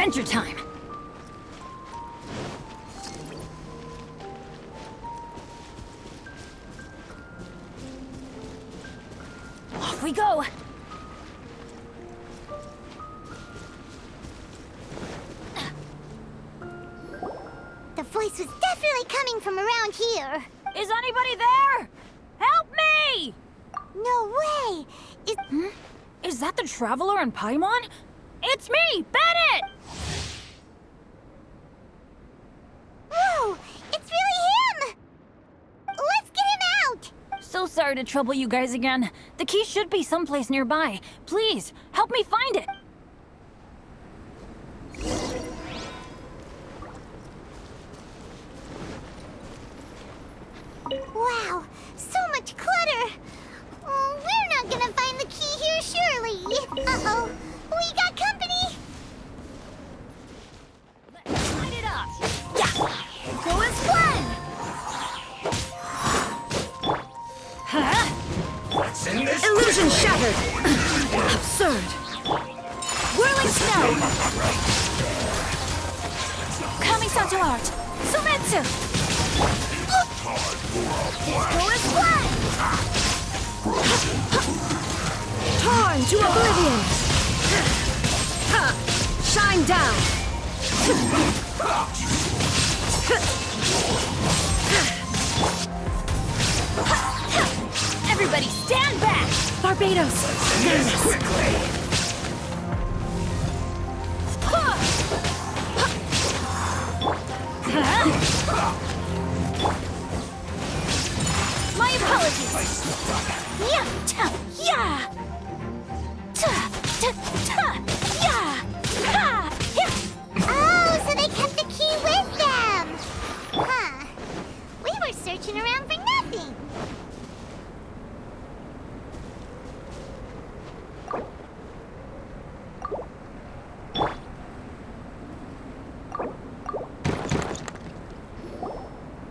Adventure time! Off we go! The voice was definitely coming from around here. Is anybody there? Help me! No way! Is that the Traveler in Paimon? It's me, Bennett! Whoa! It's really him! Let's get him out! So sorry to trouble you guys again. The key should be someplace nearby. Please, help me find it! Wow, so much clutter! Oh, we're not gonna find the key here, surely! Uh-oh, we got company! Let's light it up! Yeah! Go as planned! Huh? What's in this? Illusion shattered! Absurd! Whirling snow! Kamisato art! Sumetsu! Go as planned! Torn to oblivion! Ha! Shine down! Everybody stand back! Barbados! This quickly. My apologies! Yeah! Yeah! Yeah! Ha! Oh, so they kept the key with them! Huh. We were searching around for nothing.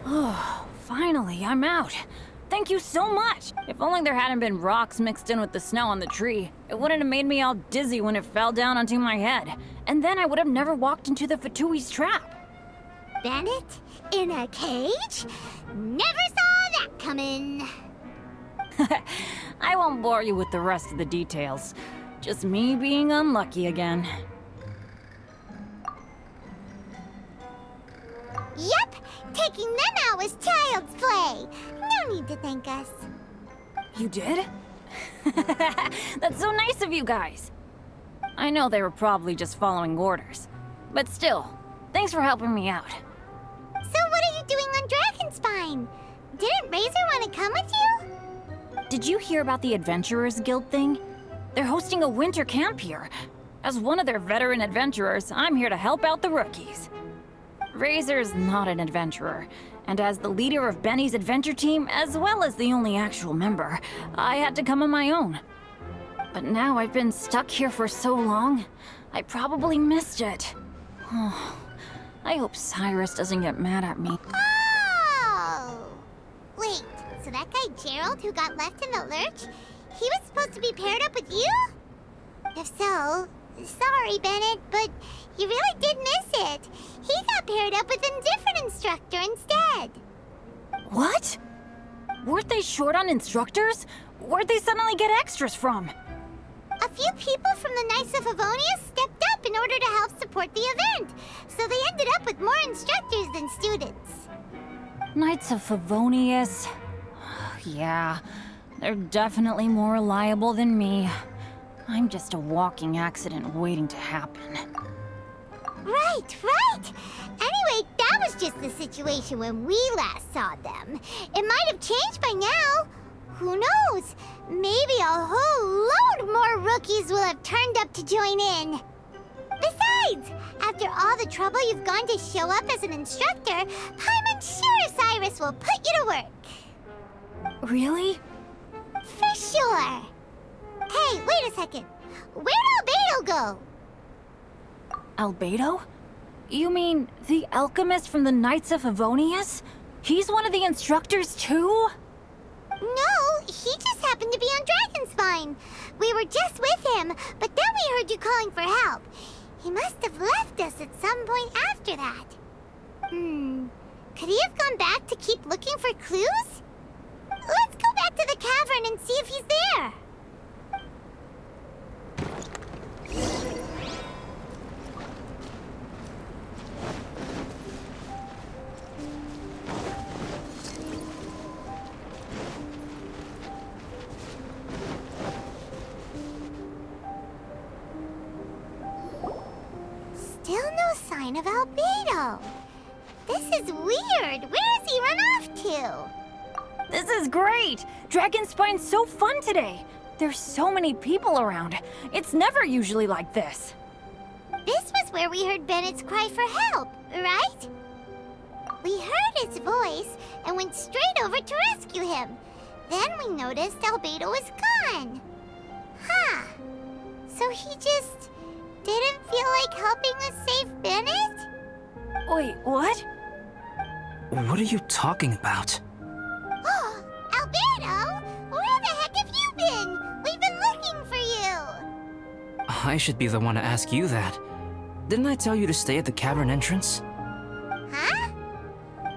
Oh, finally, I'm out. Thank you so much! If only there hadn't been rocks mixed in with the snow on the tree, it wouldn't have made me all dizzy when it fell down onto my head. And then I would have never walked into the Fatui's trap. Bennett? In a cage? Never saw that coming. I won't bore you with the rest of the details. Just me being unlucky again. Yep, taking them out was child's play. No need to thank us. You did? That's so nice of you guys. I know they were probably just following orders. But still, thanks for helping me out. So what are you doing on Dragonspine? Didn't Razor want to come with you? Did you hear about the Adventurers Guild thing? They're hosting a winter camp here. As one of their veteran adventurers, I'm here to help out the rookies. Razor's not an adventurer, and as the leader of Benny's adventure team, as well as the only actual member, I had to come on my own. But now I've been stuck here for so long, I probably missed it. Oh, I hope Cyrus doesn't get mad at me. Oh! Wait, so that guy Gerald who got left in the lurch, he was supposed to be paired up with you? If so, sorry, Bennett, but you really did miss it. He got paired up with a different instructor instead. What? Weren't they short on instructors? Where'd they suddenly get extras from? A few people from the Knights of Favonius stepped up in order to help support the event, so they ended up with more instructors than students. Knights of Favonius. Yeah, they're definitely more reliable than me. I'm just a walking accident waiting to happen. Right, right! Anyway, that was just the situation when we last saw them. It might have changed by now. Who knows? Maybe a whole load more rookies will have turned up to join in. Besides, after all the trouble you've gone to show up as an instructor, I'm sure Cyrus will put you to work. Really? For sure. Hey, wait a second. Where'd Albedo go? Albedo? You mean the alchemist from the Knights of Favonius? He's one of the instructors too? No, he just happened to be on Dragonspine. We were just with him, but then we heard you calling for help. He must have left us at some point after that. Could he have gone back to keep looking for clues? Let's go back to the cavern and see if he's there. Still no sign of Albedo. This is weird. Where has he run off to? This is great! Dragon Spine's so fun today! There's so many people around. It's never usually like this. This was where we heard Bennett's cry for help, right? We heard his voice and went straight over to rescue him. Then we noticed Albedo was gone. Huh. So he just didn't feel like helping us save Bennett? Wait, what? What are you talking about? Oh, Albedo! Where the heck have you been? We've been looking for you! I should be the one to ask you that. Didn't I tell you to stay at the cavern entrance? Huh?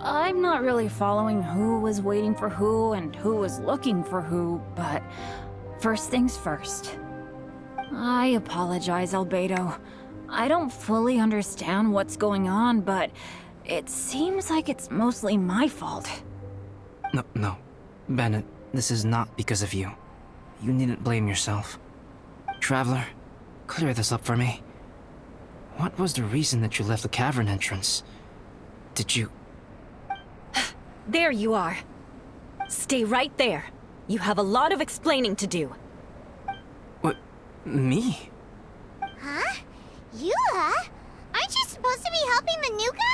I'm not really following who was waiting for who and who was looking for who, but first things first. I apologize, Albedo. I don't fully understand what's going on, but it seems like it's mostly my fault. No. Bennett, this is not because of you. You needn't blame yourself. Traveler, clear this up for me. What was the reason that you left the cavern entrance? Did you... There you are. Stay right there. You have a lot of explaining to do. What? Me? Huh? Eula? Aren't you supposed to be helping the new guy?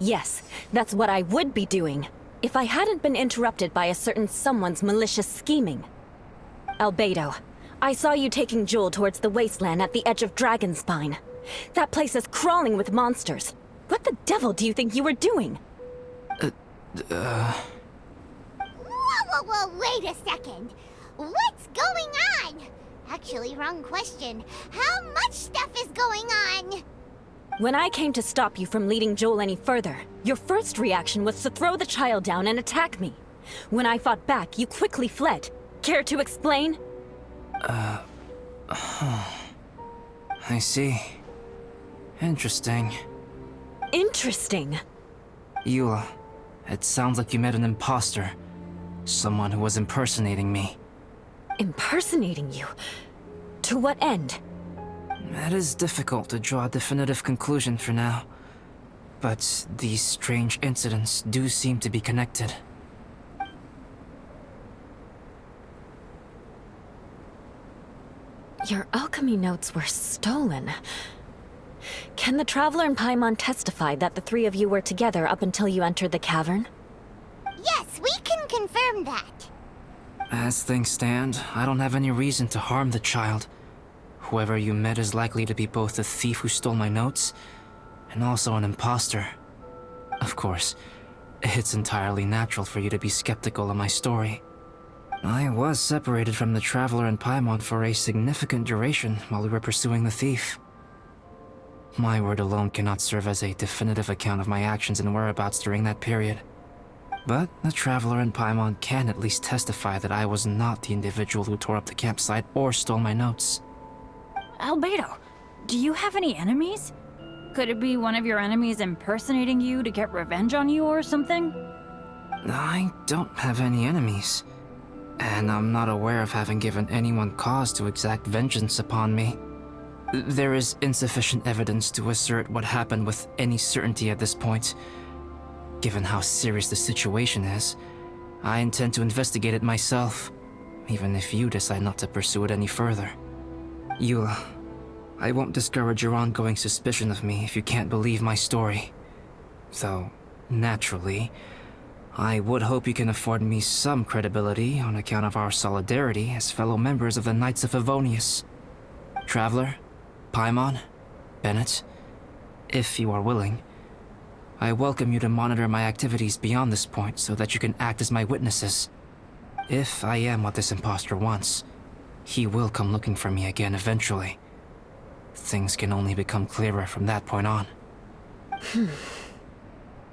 Yes, that's what I would be doing, if I hadn't been interrupted by a certain someone's malicious scheming. Albedo, I saw you taking Joel towards the wasteland at the edge of Dragonspine. That place is crawling with monsters. What the devil do you think you were doing? Whoa, wait a second. What's going on? Actually, wrong question. How much stuff is going on? When I came to stop you from leading Joel any further, your first reaction was to throw the child down and attack me. When I fought back, you quickly fled. Care to explain? I see. Interesting. Interesting. Eula, it sounds like you met an imposter. Someone who was impersonating me. Impersonating you? To what end? It is difficult to draw a definitive conclusion for now. But these strange incidents do seem to be connected. Your alchemy notes were stolen. Can the Traveler and Paimon testify that the three of you were together up until you entered the cavern? Yes, we can confirm that. As things stand, I don't have any reason to harm the child. Whoever you met is likely to be both the thief who stole my notes, and also an imposter. Of course, it's entirely natural for you to be skeptical of my story. I was separated from the Traveler and Paimon for a significant duration while we were pursuing the thief. My word alone cannot serve as a definitive account of my actions and whereabouts during that period. But the Traveler and Paimon can at least testify that I was not the individual who tore up the campsite or stole my notes. Albedo, do you have any enemies? Could it be one of your enemies impersonating you to get revenge on you or something? I don't have any enemies. And I'm not aware of having given anyone cause to exact vengeance upon me. There is insufficient evidence to assert what happened with any certainty at this point. Given how serious the situation is, I intend to investigate it myself, even if you decide not to pursue it any further. Eula, I won't discourage your ongoing suspicion of me if you can't believe my story. Though, naturally, I would hope you can afford me some credibility on account of our solidarity as fellow members of the Knights of Favonius. Traveler, Paimon, Bennett, if you are willing, I welcome you to monitor my activities beyond this point so that you can act as my witnesses. If I am what this imposter wants, he will come looking for me again eventually. things can only become clearer from that point on.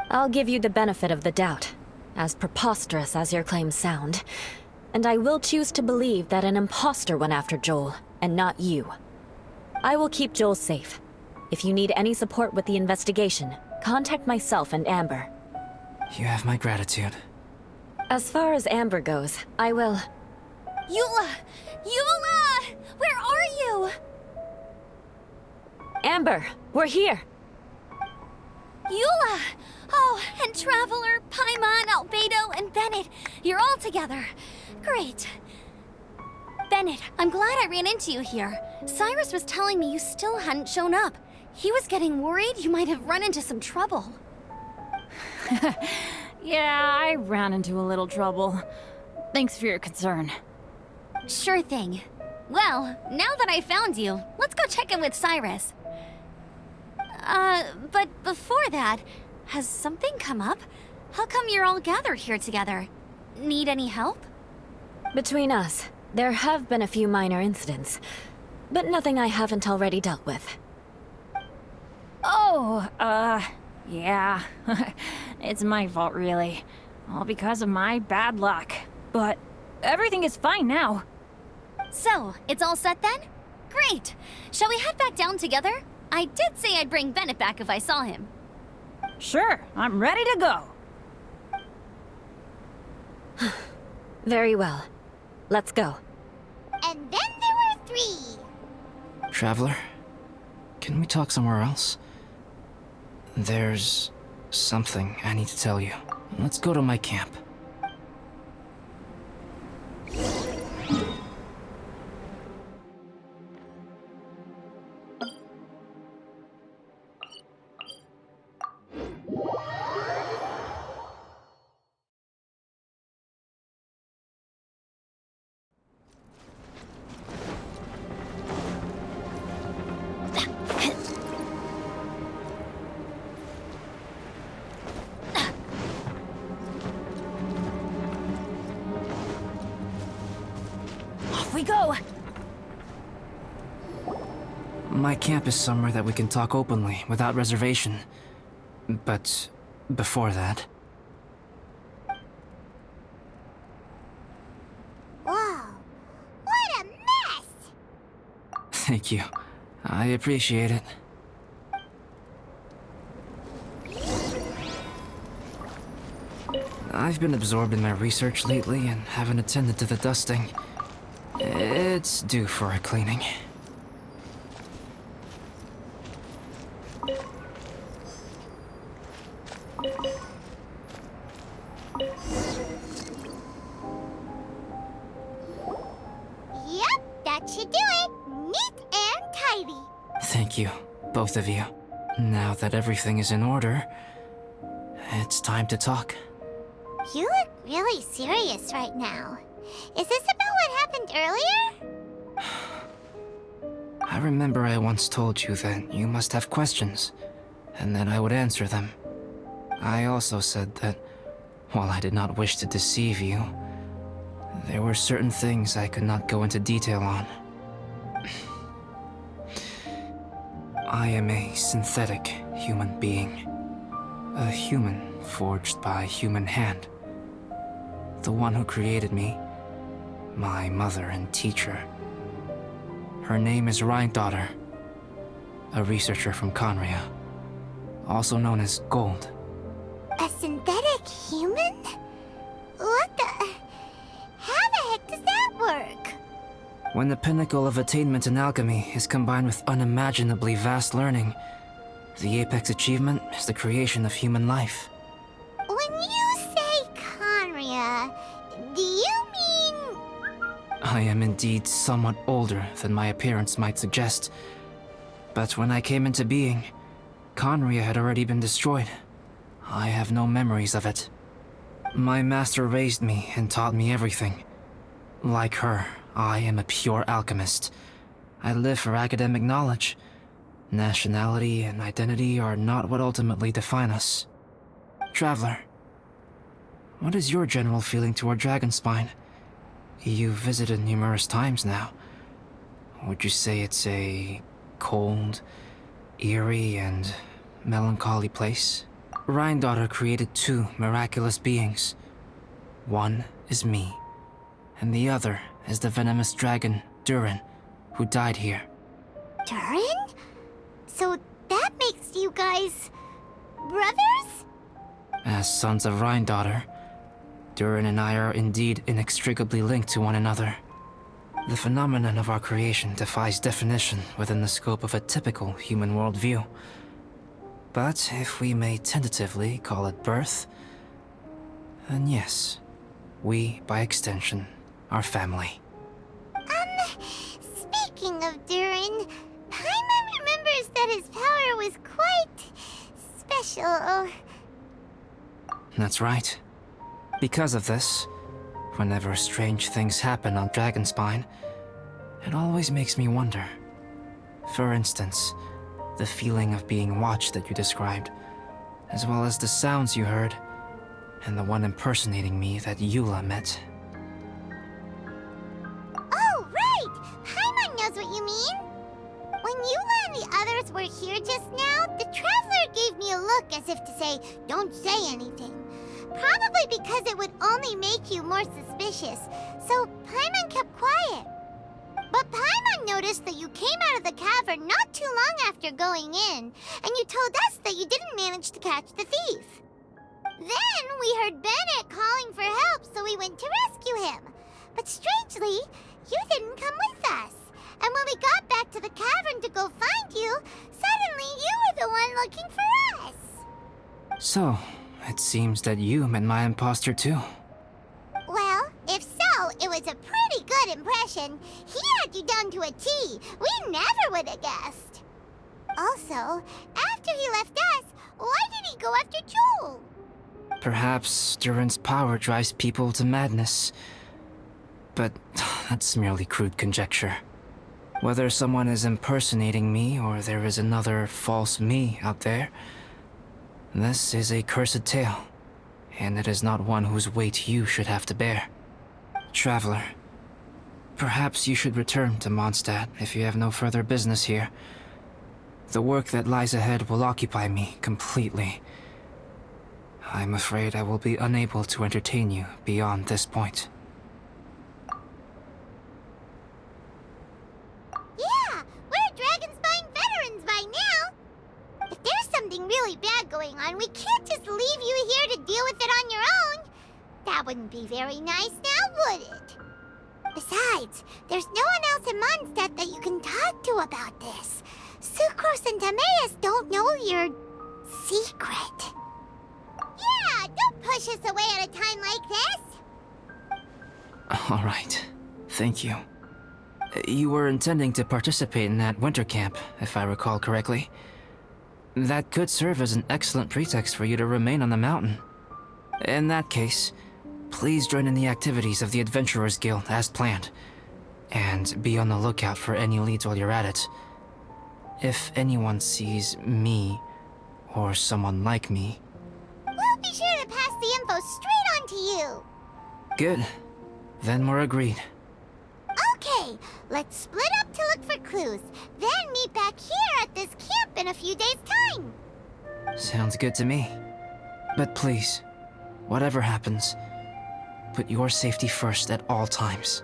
I'll give you the benefit of the doubt, as preposterous as your claims sound. And I will choose to believe that an imposter went after Joel, and not you. I will keep Joel safe. If you need any support with the investigation, contact myself and Amber. You have my gratitude. As far as Amber goes, I will... Eula! Eula! Where are you? Amber, we're here! Eula! Oh, and Traveler, Paimon, Albedo, and Bennett. You're all together. Great. Bennett, I'm glad I ran into you here. Cyrus was telling me you still hadn't shown up. He was getting worried you might have run into some trouble. Yeah, I ran into a little trouble. Thanks for your concern. Sure thing. Well, now that I found you, let's go check in with Cyrus. But before that, has something come up? How come you're all gathered here together? Need any help? Between us, there have been a few minor incidents, but nothing I haven't already dealt with. Oh, yeah. It's my fault, really. All because of my bad luck. But everything is fine now. So, it's all set then? Great! Shall we head back down together? I did say I'd bring Bennett back if I saw him. Sure, I'm ready to go. Very well. Let's go. And then there were 3. Traveler, can we talk somewhere else? There's something I need to tell you. Let's go to my camp. Off we go! My camp is somewhere that we can talk openly, without reservation. But before that... Whoa, what a mess! Thank you. I appreciate it. I've been absorbed in my research lately and haven't attended to the dusting. It's due for a cleaning. Yep, that should do it. Neat and tidy. Thank you, both of you. Now that everything is in order, it's time to talk. You look really serious right now. Is this about what happened earlier? I remember I once told you that you must have questions, and that I would answer them. I also said that, while I did not wish to deceive you, there were certain things I could not go into detail on. I am a synthetic human being. A human forged by human hand. The one who created me, my mother and teacher. Her name is Rhine-daughter, a researcher from Conria, also known as Gold. A synthetic human? What the... How the heck does that work? When the pinnacle of attainment in alchemy is combined with unimaginably vast learning, the apex achievement is the creation of human life. When you say Conria, do you mean... I am indeed somewhat older than my appearance might suggest, but when I came into being, Conria had already been destroyed. I have no memories of it. My master raised me and taught me everything. Like her, I am a pure alchemist. I live for academic knowledge. Nationality and identity are not what ultimately define us. Traveler, what is your general feeling toward Dragonspine? You've visited numerous times now. Would you say it's a cold, eerie, and melancholy place, Rhine-daughter created two miraculous beings. One is me, and the other is the venomous dragon, Durin, who died here. Durin? So that makes you guys... brothers? As sons of Rhine-daughter, Durin and I are indeed inextricably linked to one another. The phenomenon of our creation defies definition within the scope of a typical human worldview. But if we may tentatively call it birth, then yes, we, by extension, are family. Speaking of Durin, Paimon remembers that his power was quite... special. That's right. Because of this, whenever strange things happen on Dragonspine, it always makes me wonder. For instance, the feeling of being watched that you described, as well as the sounds you heard, and the one impersonating me that Eula met. Oh, right! Paimon knows what you mean! When Eula and the others were here just now, the Traveler gave me a look as if to say, don't say anything. Probably because it would only make you more suspicious, so Paimon kept quiet. But Paimon noticed that you came out of the cavern not too long after going in, and you told us that you didn't manage to catch the thief. Then we heard Bennett calling for help, so we went to rescue him. But strangely, you didn't come with us. And when we got back to the cavern to go find you, suddenly you were the one looking for us. So, it seems that you met my imposter too. Well, if so, it was a pretty good impression. He had you down to a T. We never would have guessed. Also, after he left us, why did he go after Joel? Perhaps Durin's power drives people to madness. But that's merely crude conjecture. Whether someone is impersonating me or there is another false me out there, this is a cursed tale, and it is not one whose weight you should have to bear. Traveler, perhaps you should return to Mondstadt if you have no further business here. The work that lies ahead will occupy me completely. I'm afraid I will be unable to entertain you beyond this point. Yeah, we're Dragonspine veterans by now. If there's something really bad going on, we can't just leave you here to deal with it on your own. That wouldn't be very nice now, would it? Besides, there's no one else in Mondstadt that you can talk to about this. Sucrose and Timaeus don't know your secret. Yeah, don't push us away at a time like this. All right, thank you. You were intending to participate in that winter camp, if I recall correctly. That could serve as an excellent pretext for you to remain on the mountain. In that case, please join in the activities of the Adventurers Guild as planned, and be on the lookout for any leads while you're at it. If anyone sees me, or someone like me... We'll be sure to pass the info straight on to you. Good. Then we're agreed. Okay, let's split up to look for clues, then meet back here at this camp in a few days' time. Sounds good to me. But please, whatever happens, put your safety first at all times.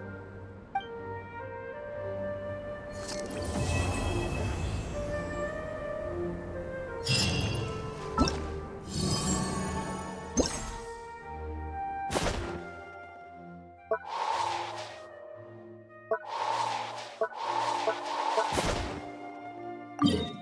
Yeah.